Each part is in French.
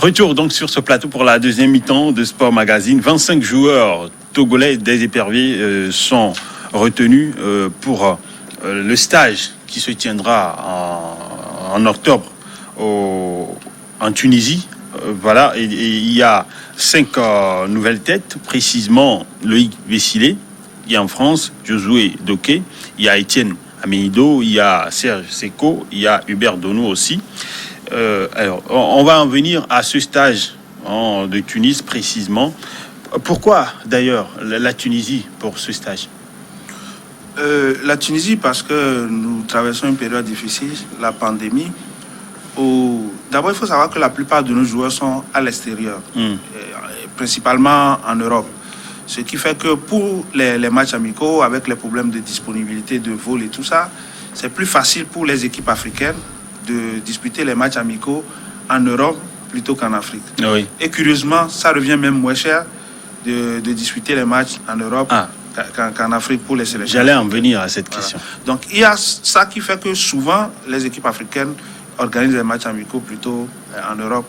Retour donc sur ce plateau pour la deuxième mi-temps de Sport Magazine. 25 joueurs togolais des éperviers sont retenus pour le stage qui se tiendra en octobre en Tunisie. Voilà, et il y a 5 nouvelles têtes, précisément Loïc Vessilé, il y a en France Josué Doké, il y a Étienne Aménido, il y a Serge Seko, il y a Hubert Donou aussi. Alors, on va en venir à ce stage de Tunis précisément. Pourquoi d'ailleurs la Tunisie pour ce stage? La Tunisie parce que nous traversons une période difficile, la pandémie. D'abord, il faut savoir que la plupart de nos joueurs sont à l'extérieur, principalement en Europe. Ce qui fait que pour les matchs amicaux, avec les problèmes de disponibilité de vol et tout ça, c'est plus facile pour les équipes africaines de disputer les matchs amicaux en Europe plutôt qu'en Afrique. Oui. Et curieusement, ça revient même moins cher de disputer les matchs en Europe qu'en Afrique pour les sélections. J'allais en venir à cette question. Donc il y a ça qui fait que souvent les équipes africaines organisent les matchs amicaux plutôt en Europe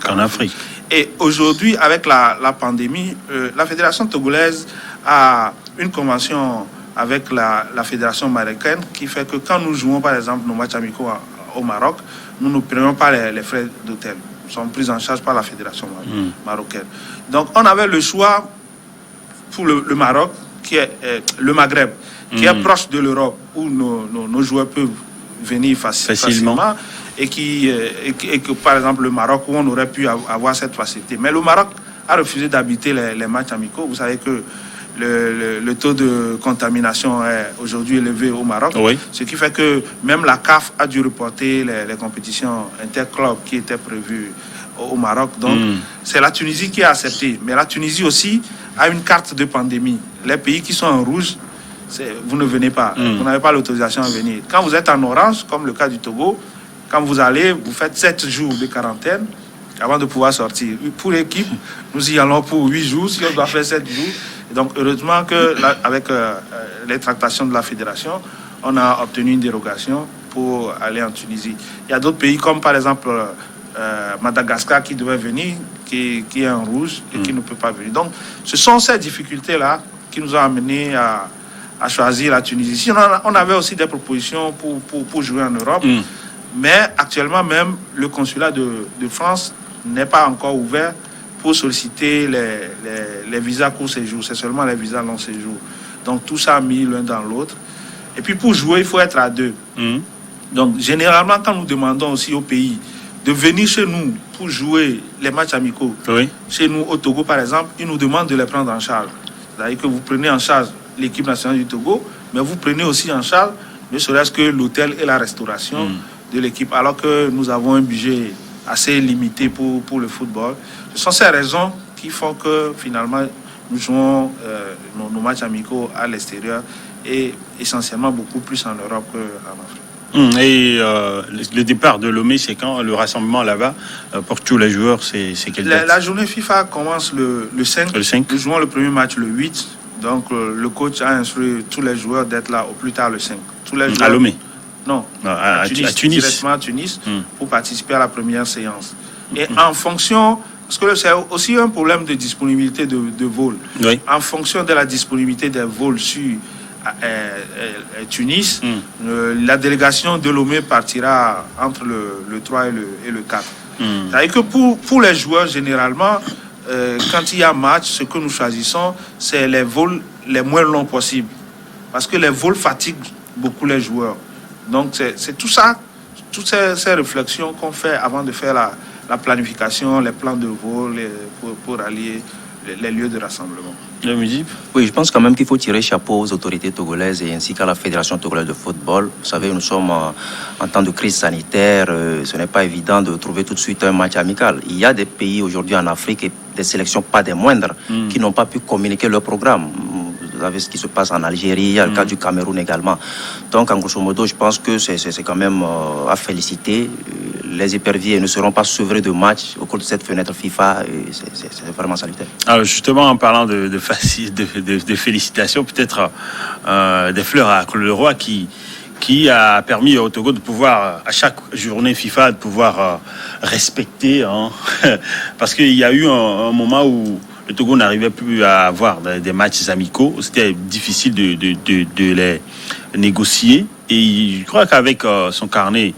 qu'en Afrique. Et aujourd'hui, avec la pandémie, la fédération togolaise a une convention avec la fédération marocaine qui fait que quand nous jouons par exemple nos matchs amicaux au Maroc, nous ne prenons pas les frais d'hôtel. Nous sommes pris en charge par la fédération marocaine. Donc on avait le choix pour le Maroc, qui est le Maghreb, qui est proche de l'Europe, où nos joueurs peuvent venir facilement. Et que par exemple le Maroc, où on aurait pu avoir cette facilité. Mais le Maroc a refusé d'habiter les matchs amicaux. Vous savez que le taux de contamination est aujourd'hui élevé au Maroc, ce qui fait que même la CAF a dû reporter les compétitions interclubs qui étaient prévues au Maroc. Donc c'est la Tunisie qui a accepté. Mais la Tunisie aussi a une carte de pandémie. Les pays qui sont en rouge, vous ne venez pas. Vous n'avez pas l'autorisation à venir. Quand vous êtes en orange, comme le cas du Togo, quand vous allez, vous faites 7 jours de quarantaine avant de pouvoir sortir. Pour l'équipe, nous y allons pour 8 jours, si on doit faire 7 jours. Et donc, heureusement qu'avec les tractations de la fédération, on a obtenu une dérogation pour aller en Tunisie. Il y a d'autres pays, comme par exemple Madagascar, qui devait venir, qui est en rouge et qui ne peut pas venir. Donc, ce sont ces difficultés-là qui nous ont amenés à choisir la Tunisie. Si on avait aussi des propositions pour jouer en Europe, mais actuellement même, le consulat de France n'est pas encore ouvert pour solliciter les visas court séjour. C'est seulement les visas long séjour. Donc tout ça mis l'un dans l'autre. Et puis pour jouer, il faut être à deux. Donc généralement, quand nous demandons aussi au pays de venir chez nous pour jouer les matchs amicaux, chez nous au Togo par exemple, ils nous demandent de les prendre en charge. C'est-à-dire que vous prenez en charge l'équipe nationale du Togo, mais vous prenez aussi en charge ne serait-ce que l'hôtel et la restauration de l'équipe, alors que nous avons un budget assez limité pour le football. Ce sont ces raisons qui font que finalement nous jouons nos matchs amicaux à l'extérieur et essentiellement beaucoup plus en Europe qu'en Afrique. Et le départ de Lomé, c'est quand? Le rassemblement là-bas pour tous les joueurs, c'est quelle date? La journée FIFA commence le 5. Le 5. Nous jouons le premier match le 8. Donc le coach a instruit tous les joueurs d'être là au plus tard le 5. Tous les joueurs... À Lomé? Non, à Tunis. Directement à Tunis pour participer à la première séance. Et en fonction, parce que c'est aussi un problème de disponibilité de vol. En fonction de la disponibilité des vols sur Tunis, la délégation de Lomé partira entre le 3 et le 4. C'est-à-dire que pour les joueurs, généralement, quand il y a match, ce que nous choisissons, c'est les vols les moins longs possibles. Parce que les vols fatiguent beaucoup les joueurs. Donc c'est tout ça, toutes ces réflexions qu'on fait avant de faire la planification, les plans de vol pour allier les lieux de rassemblement. Oui, je pense quand même qu'il faut tirer chapeau aux autorités togolaises et ainsi qu'à la Fédération togolaise de football. Vous savez, nous sommes en temps de crise sanitaire. Ce n'est pas évident de trouver tout de suite un match amical. Il y a des pays aujourd'hui en Afrique et des sélections pas des moindres qui n'ont pas pu communiquer leur programme. Vous savez ce qui se passe en Algérie, il y a le cas du Cameroun également. Donc, en grosso modo, je pense que c'est quand même à féliciter. Les éperviers ne seront pas sevrés de matchs au cours de cette fenêtre FIFA. C'est vraiment salutaire. Alors, justement, en parlant de félicitations, peut-être des fleurs à Claude Leroy qui qui a permis au Togo de pouvoir, à chaque journée FIFA, de pouvoir respecter, hein, parce qu'il y a eu un moment où le Togo n'arrivait plus à avoir des matchs amicaux. C'était difficile de les négocier. Et je crois qu'avec son carnet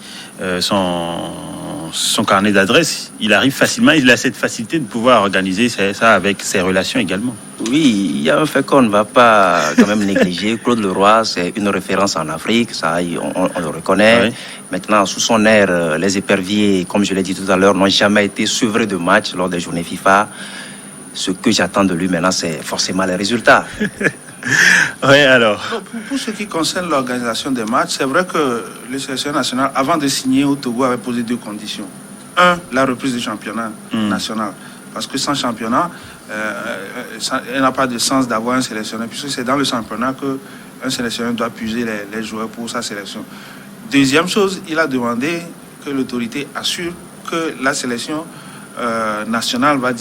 d'adresse, il arrive facilement, il a cette facilité de pouvoir organiser ça avec ses relations également. Oui, il y a un fait qu'on ne va pas quand même négliger. Claude Leroy, c'est une référence en Afrique, ça on le reconnaît. Oui. Maintenant, sous son air, les éperviers, comme je l'ai dit tout à l'heure, n'ont jamais été sevrés de match lors des journées FIFA. Ce que j'attends de lui maintenant, c'est forcément les résultats. Oui, alors. Pour ce qui concerne l'organisation des matchs, c'est vrai que le sélectionneur national, avant de signer au Togo, avait posé 2 conditions. 1, la reprise du championnat national. Parce que sans championnat, il n'a pas de sens d'avoir un sélectionneur, puisque c'est dans le championnat qu'un sélectionneur doit puiser les joueurs pour sa sélection. Deuxième chose, il a demandé que l'autorité assure que la sélection nationale va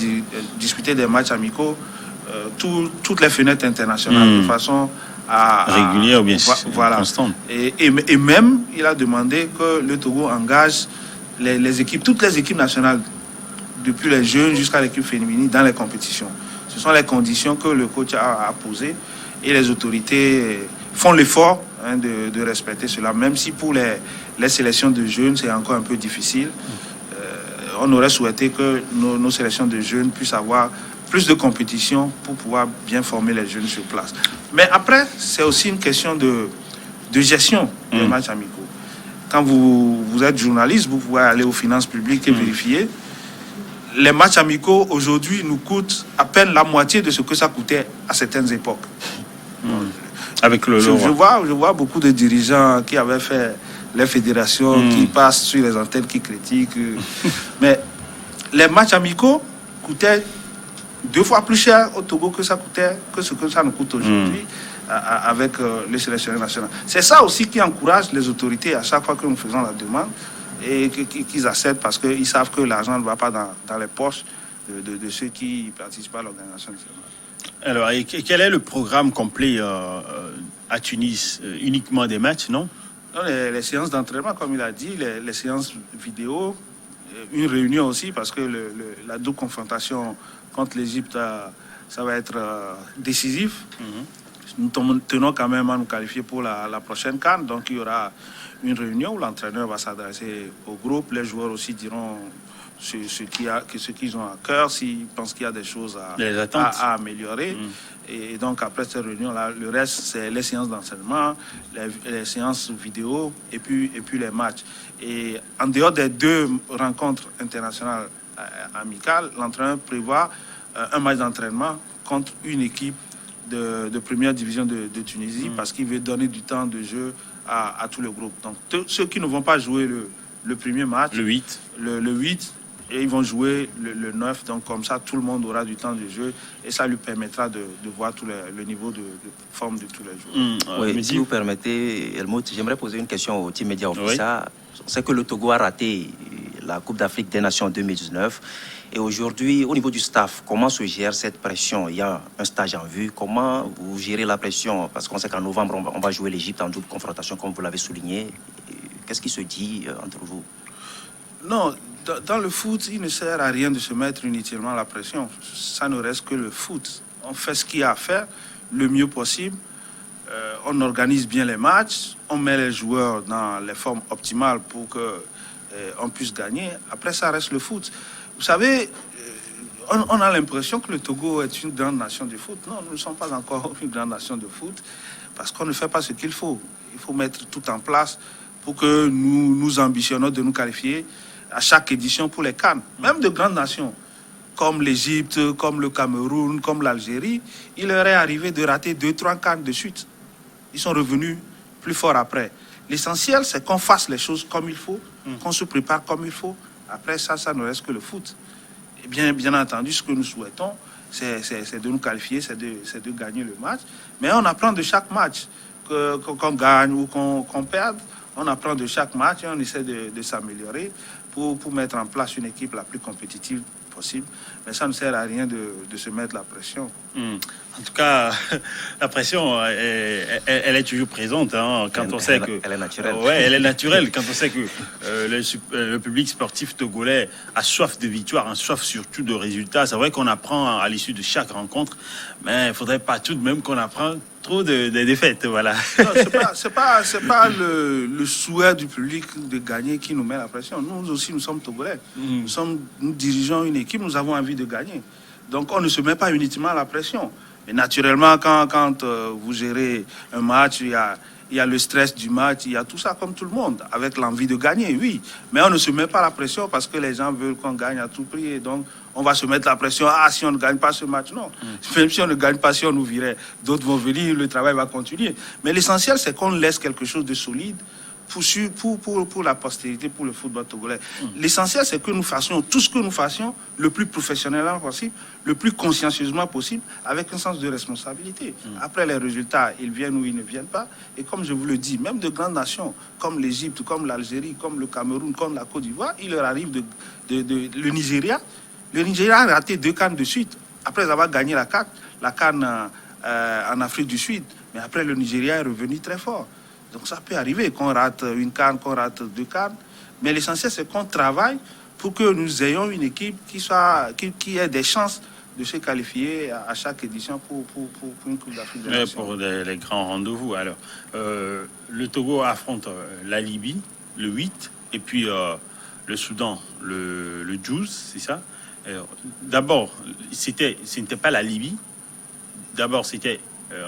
disputer des matchs amicaux toutes les fenêtres internationales de façon régulière ou bien voilà. Constante. Et même, il a demandé que le Togo engage les équipes, toutes les équipes nationales, depuis les jeunes jusqu'à l'équipe féminine, dans les compétitions. Ce sont les conditions que le coach a posées et les autorités font l'effort de respecter cela, même si pour les sélections de jeunes, c'est encore un peu difficile. On aurait souhaité que nos sélections de jeunes puissent avoir plus de compétition pour pouvoir bien former les jeunes sur place. Mais après, c'est aussi une question de gestion des matchs amicaux. Quand vous êtes journaliste, vous pouvez aller aux finances publiques et vérifier. Les matchs amicaux, aujourd'hui, nous coûtent à peine la moitié de ce que ça coûtait à certaines époques. Avec je vois beaucoup de dirigeants qui avaient fait les fédérations, qui passent sur les antennes, qui critiquent. Mais les matchs amicaux coûtaient 2 fois plus cher au Togo que ce que ça nous coûte aujourd'hui avec le sélectionneur national. C'est ça aussi qui encourage les autorités à chaque fois que nous faisons la demande et qu'ils acceptent parce qu'ils savent que l'argent ne va pas dans les poches de ceux qui participent à l'organisation nationale. Alors, et quel est le programme complet à Tunis? Uniquement des matchs, non? Non, les séances d'entraînement, comme il a dit, les séances vidéo, une réunion aussi parce que la double confrontation contre l'Égypte, ça va être décisif. Nous tenons quand même à nous qualifier pour la prochaine CAN. Donc il y aura une réunion où l'entraîneur va s'adresser au groupe. Les joueurs aussi diront ce qu'ils ont à cœur, s'ils pensent qu'il y a des choses à améliorer. Et donc après cette réunion-là, le reste, c'est les séances d'enseignement, les séances vidéo et puis les matchs. Et en dehors des 2 rencontres internationales amicales, l'entraîneur prévoit un match d'entraînement contre une équipe de première division de Tunisie parce qu'il veut donner du temps de jeu à tout le groupe. Donc ceux qui ne vont pas jouer le premier match, le 8, le 8, et ils vont jouer le 9. Donc comme ça, tout le monde aura du temps de jeu et ça lui permettra de voir tout le niveau de forme de tous les joueurs. Oui, si vous permettez, Helmut, j'aimerais poser une question au team Média Office. C'est que le Togo a raté la Coupe d'Afrique des Nations 2019. Et aujourd'hui, au niveau du staff, comment se gère cette pression? Il y a un stage en vue. Comment vous gérez la pression? Parce qu'on sait qu'en novembre, on va jouer l'Égypte en double confrontation, comme vous l'avez souligné. Qu'est-ce qui se dit entre vous? Non, dans le foot, il ne sert à rien de se mettre inutilement la pression. Ça ne reste que le foot. On fait ce qu'il y a à faire le mieux possible. On organise bien les matchs. On met les joueurs dans les formes optimales pour qu'on puisse gagner. Après, ça reste le foot. Vous savez, on a l'impression que le Togo est une grande nation de foot. Non, nous ne sommes pas encore une grande nation de foot parce qu'on ne fait pas ce qu'il faut. Il faut mettre tout en place pour que nous ambitionnons de nous qualifier à chaque édition pour les CAN. Même de grandes nations comme l'Égypte, comme le Cameroun, comme l'Algérie, il leur est arrivé de rater 2-3 CAN de suite. Ils sont revenus plus forts après. L'essentiel, c'est qu'on fasse les choses comme il faut, qu'on se prépare comme il faut. Après ça ne reste que le foot. Et bien entendu, ce que nous souhaitons, c'est de nous qualifier, c'est de gagner le match. Mais on apprend de chaque match, qu'on gagne ou qu'on perde. On apprend de chaque match et on essaie de s'améliorer pour mettre en place une équipe la plus compétitive possible. Mais ça ne sert à rien de se mettre la pression. En tout cas, la pression, elle est toujours présente. Hein, quand on sait que elle est naturelle. Ouais, elle est naturelle. Quand on sait que le public sportif togolais a soif de victoire, a soif surtout de résultats. C'est vrai qu'on apprend à l'issue de chaque rencontre, mais il faudrait pas tout de même qu'on apprend trop de défaites. Voilà. Non, c'est pas le souhait du public de gagner qui nous met la pression. Nous aussi, nous sommes Togolais. Nous dirigeons une équipe, nous avons envie de gagner. Donc, on ne se met pas uniquement la pression. Mais naturellement, quand vous gérez un match, il y a le stress du match, il y a tout ça comme tout le monde, avec l'envie de gagner, oui. Mais on ne se met pas la pression parce que les gens veulent qu'on gagne à tout prix. Et donc, on va se mettre la pression. Ah, si on ne gagne pas ce match, non. Même si on ne gagne pas, si on nous virait, d'autres vont venir, le travail va continuer. Mais l'essentiel, c'est qu'on laisse quelque chose de solide pour la postérité, pour le football togolais. L'essentiel, c'est que nous fassions tout ce que nous fassions le plus professionnellement possible, le plus consciencieusement possible, avec un sens de responsabilité. Après, les résultats, ils viennent ou ils ne viennent pas. Et comme je vous le dis, même de grandes nations, comme l'Égypte, comme l'Algérie, comme le Cameroun, comme la Côte d'Ivoire, il leur arrive le Nigeria. Le Nigeria a raté 2 CAN de suite, après avoir gagné la CAN en Afrique du Sud. Mais après, le Nigeria est revenu très fort. Donc ça peut arriver qu'on rate une CAN, qu'on rate 2 CAN. Mais l'essentiel, c'est qu'on travaille pour que nous ayons une équipe qui ait des chances de se qualifier à chaque édition pour une Coupe d'Afrique des Nations. Pour les grands rendez-vous. Alors, le Togo affronte la Libye le 8 et puis le Soudan le 12, c'est ça? D'abord, ce n'était pas la Libye. D'abord,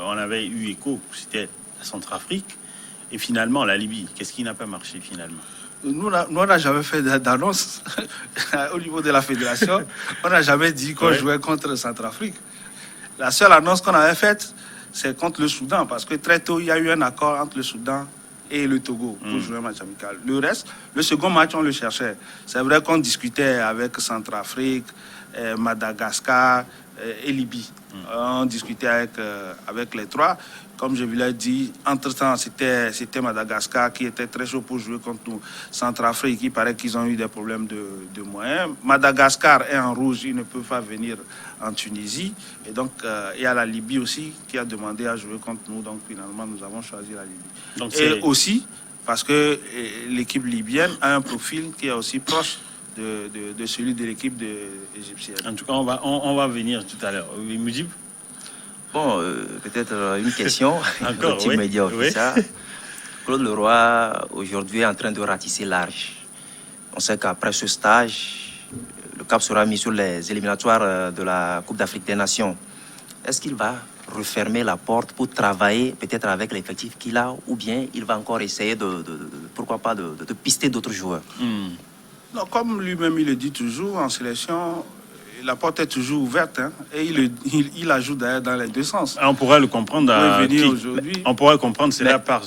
on avait eu écho, c'était la Centrafrique. Et finalement, la Libye, qu'est-ce qui n'a pas marché finalement? Nous, on n'a jamais fait d'annonce au niveau de la fédération. On n'a jamais dit qu'on jouait contre le Centrafrique. La seule annonce qu'on avait faite, c'est contre le Soudan. Parce que très tôt, il y a eu un accord entre le Soudan et le Togo pour jouer un match amical. Le reste, le second match, on le cherchait. C'est vrai qu'on discutait avec Centrafrique, Madagascar et Libye. On discutait avec les 3. Comme je vous l'ai dit, entre-temps, c'était Madagascar qui était très chaud pour jouer contre nous. Centrafrique, il paraît qu'ils ont eu des problèmes de moyens. Madagascar est en rouge, ils ne peuvent pas venir en Tunisie. Et donc, il y a la Libye aussi qui a demandé à jouer contre nous. Donc, finalement, nous avons choisi la Libye. Donc, et aussi, parce que l'équipe libyenne a un profil qui est aussi proche de celui de l'équipe égyptienne. En tout cas, on va venir tout à l'heure. Oui, Moudjib? Bon, peut-être une question. Encore, petit média ça. Claude Leroy, aujourd'hui, est en train de ratisser large. On sait qu'après ce stage, le cap sera mis sur les éliminatoires de la Coupe d'Afrique des Nations. Est-ce qu'il va refermer la porte pour travailler peut-être avec l'effectif qu'il a, ou bien il va encore essayer pourquoi pas, de pister d'autres joueurs? Non, comme lui-même il le dit toujours, en sélection, la porte est toujours ouverte, hein, et il ajoute d'ailleurs dans les 2 sens. On pourrait le comprendre. On pourrait comprendre cela par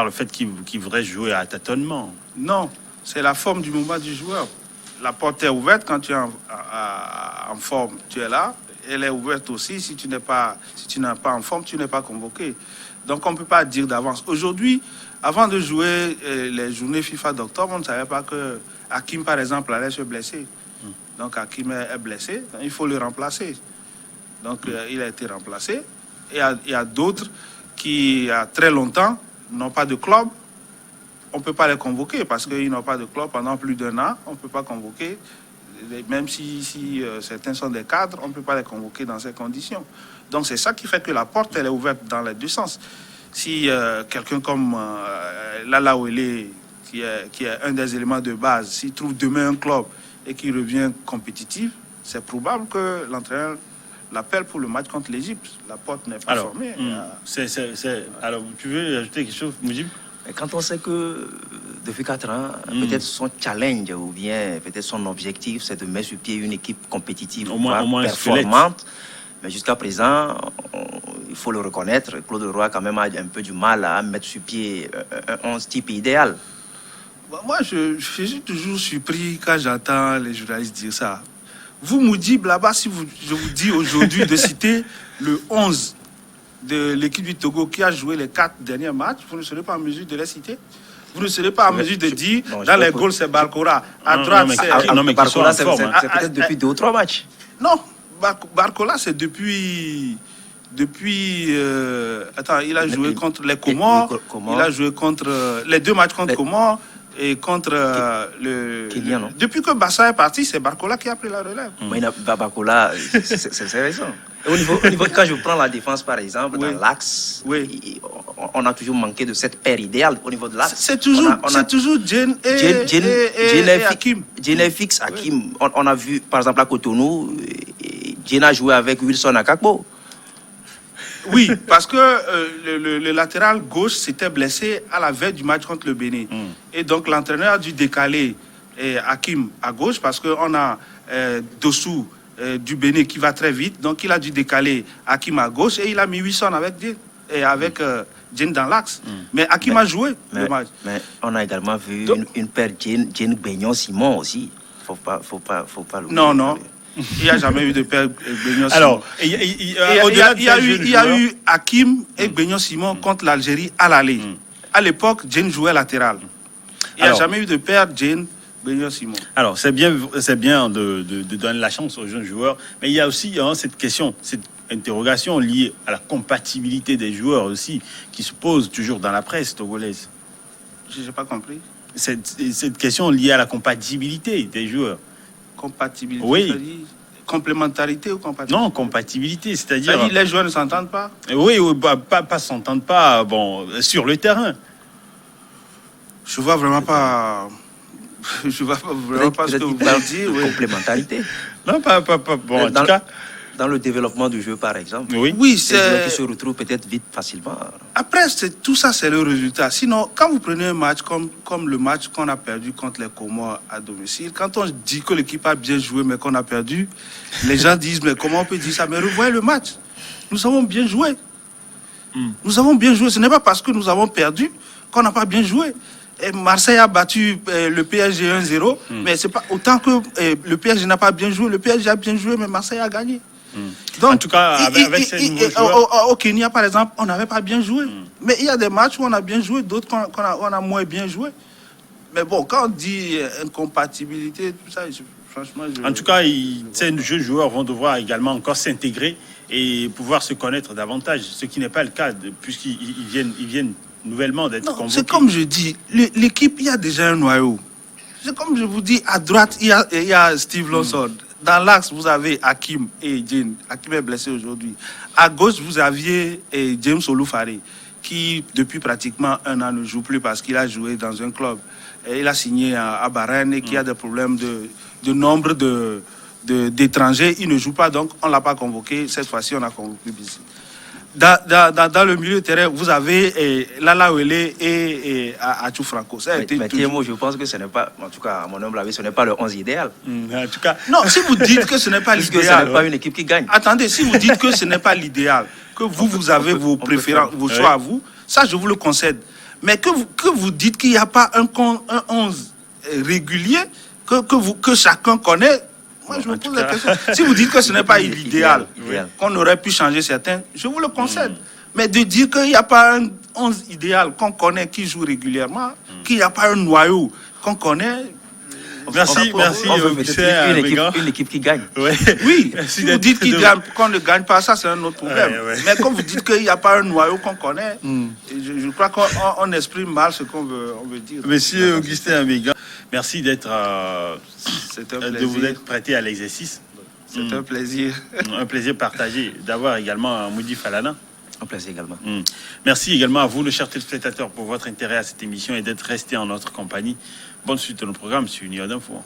le fait qu'il voudrait jouer à tâtonnement. Non, c'est la forme du moment du joueur. La porte est ouverte quand tu es en forme, tu es là. Elle est ouverte aussi si tu n'es pas en forme, tu n'es pas convoqué. Donc on ne peut pas dire d'avance. Aujourd'hui, avant de jouer les journées FIFA d'octobre, on ne savait pas que Hakim, par exemple, allait se blesser. Donc Hakim est blessé, il faut le remplacer. Donc il a été remplacé. Et il y a d'autres qui, il y a très longtemps, n'ont pas de club. On ne peut pas les convoquer parce qu'ils n'ont pas de club pendant plus d'1 an. On ne peut pas convoquer. Même si certains sont des cadres, on ne peut pas les convoquer dans ces conditions. Donc c'est ça qui fait que la porte, elle est ouverte dans les 2 sens. Si quelqu'un comme Lala Ouele, qui est un des éléments de base, s'il trouve demain un club et qu'il revient compétitif, c'est probable que l'entraîneur l'appelle pour le match contre l'Égypte. La porte n'est pas formée. Alors, tu veux ajouter quelque chose, Moudjib? Quand on sait que depuis 4 ans, peut-être son challenge ou bien peut-être son objectif, c'est de mettre sur pied une équipe compétitive, au moins performante. Mais jusqu'à présent, il faut le reconnaître, Claude Leroy quand même a un peu du mal à mettre sur pied un 11 type idéal. Moi, je suis toujours surpris quand j'entends les journalistes dire ça. Vous, Moudjib, là-bas, si je vous dis aujourd'hui de citer le 11 de l'équipe du Togo qui a joué les 4 derniers matchs, vous ne serez pas en mesure de les citer. Vous ne serez pas en mesure de dire, dans les goals, c'est Balkora. À droite, c'est... Balkora, c'est peut-être depuis 2 ou 3 matchs. Non, Barcola, c'est depuis attends, il a joué contre les Comores, il a joué contre les 2 matchs contre Comores et contre Kenya, non? Depuis que Bassa est parti, c'est Barcola qui a pris la relève. Mais Barcola, c'est raison. Au niveau, quand je prends la défense, par exemple, dans l'axe, on a toujours manqué de cette paire idéale au niveau de l'axe. C'est toujours Dieng et Hakim. Dieng est fixe, Hakim. On a vu, par exemple, à Cotonou, Dieng a joué avec Wilson Akakpo. Oui, parce que le latéral gauche s'était blessé à la veille du match contre le Bénin. Et donc l'entraîneur a dû décaler Hakim à gauche parce qu'on a Dossou du Bénin qui va très vite. Donc il a dû décaler Hakim à gauche et il a mis Wilson avec Dieng et avec Dieng dans l'axe. Mais Hakim a joué le match. Mais on a également vu une paire Dieng Beignon-Simon aussi. Faut pas l'oublier. Non. Il n'y a jamais eu de paire Beignon-Simon. Alors, il y a eu Hakim et Beignon-Simon contre l'Algérie à l'aller. À l'époque, Dieng jouait latéral. Il n'y a jamais eu de paire Dieng-Beignon-Simon. Alors, c'est bien de donner la chance aux jeunes joueurs, mais il y a aussi cette question, cette interrogation liée à la compatibilité des joueurs aussi, qui se pose toujours dans la presse togolaise. Je n'ai pas compris. Cette question liée à la compatibilité des joueurs. Compatibilité, oui. Complémentarité ou compatibilité? Non, compatibilité, c'est-à-dire... les joueurs ne s'entendent pas? Oui, pas s'entendent pas, sur le terrain. Je vois vraiment pas... Je vois vraiment pas ce que vous voulez dire. Complémentarité. Non, pas. Bon, en tout cas... Dans le développement du jeu, par exemple. Oui, c'est... Les joueurs qui se retrouvent peut-être vite, facilement. Après, tout ça, c'est le résultat. Sinon, quand vous prenez un match comme le match qu'on a perdu contre les Comores à domicile, quand on dit que l'équipe a bien joué, mais qu'on a perdu, les gens disent, mais comment on peut dire ça? Mais revoyez le match. Nous avons bien joué. Nous avons bien joué. Ce n'est pas parce que nous avons perdu qu'on n'a pas bien joué. Et Marseille a battu le PSG 1-0, mais c'est pas autant que le PSG n'a pas bien joué. Le PSG a bien joué, mais Marseille a gagné. Donc, en tout cas, avec ces nouveaux joueurs... Au Kenya, par exemple, on n'avait pas bien joué. Mais il y a des matchs où on a bien joué, d'autres qu'on a moins bien joué. Mais bon, quand on dit incompatibilité, tout ça, franchement... En tout cas, ces jeunes joueurs vont devoir également encore s'intégrer et pouvoir se connaître davantage, ce qui n'est pas le cas, puisqu'ils viennent nouvellement d'être convoqués. C'est comme je dis, l'équipe, il y a déjà un noyau. C'est comme je vous dis, à droite, il y a Steve Lawson. Dans l'axe, vous avez Hakim et Dieng. Hakim est blessé aujourd'hui. À gauche, vous aviez James Oloufare, qui depuis pratiquement 1 an ne joue plus parce qu'il a joué dans un club. Et il a signé à Bahreïn et qui a des problèmes de nombre d'étrangers. Il ne joue pas, donc on ne l'a pas convoqué. Cette fois-ci, on a convoqué Bissi. Dans le milieu de terrain, vous avez Lala Ouele et Achou Franco. Mais Thiemo, je pense que ce n'est pas, en tout cas, à mon humble avis, ce n'est pas le 11 idéal. En tout cas, non, si vous dites que ce n'est pas l'idéal... Parce que ce n'est pas une équipe qui gagne. Attendez, si vous dites que ce n'est pas l'idéal, que vous avez vos préférences, vos choix à vous, ça, je vous le concède. Mais que vous dites qu'il n'y a pas un 11 régulier que chacun connaît... Moi, je me pose la question. Si vous dites que ce n'est pas l'idéal, qu'on aurait pu changer certains, je vous le concède. Mais de dire qu'il n'y a pas un 11 idéal qu'on connaît, qui joue régulièrement, qu'il n'y a pas un noyau qu'on connaît... Merci, une équipe qui gagne. Oui, si vous dites qu'on ne gagne pas, ça c'est un autre problème. Mais quand vous dites qu'il n'y a pas un noyau qu'on connaît, je crois qu'on exprime mal ce qu'on veut dire. Monsieur Augustin Amiga, merci de vous être prêté à l'exercice. C'est un plaisir. Un plaisir partagé d'avoir également Moudi Falana. Un plaisir également. Merci également à vous, le cher téléspectateur, pour votre intérêt à cette émission et d'être resté en notre compagnie. Bonne suite de nos programmes sur Union d'Info.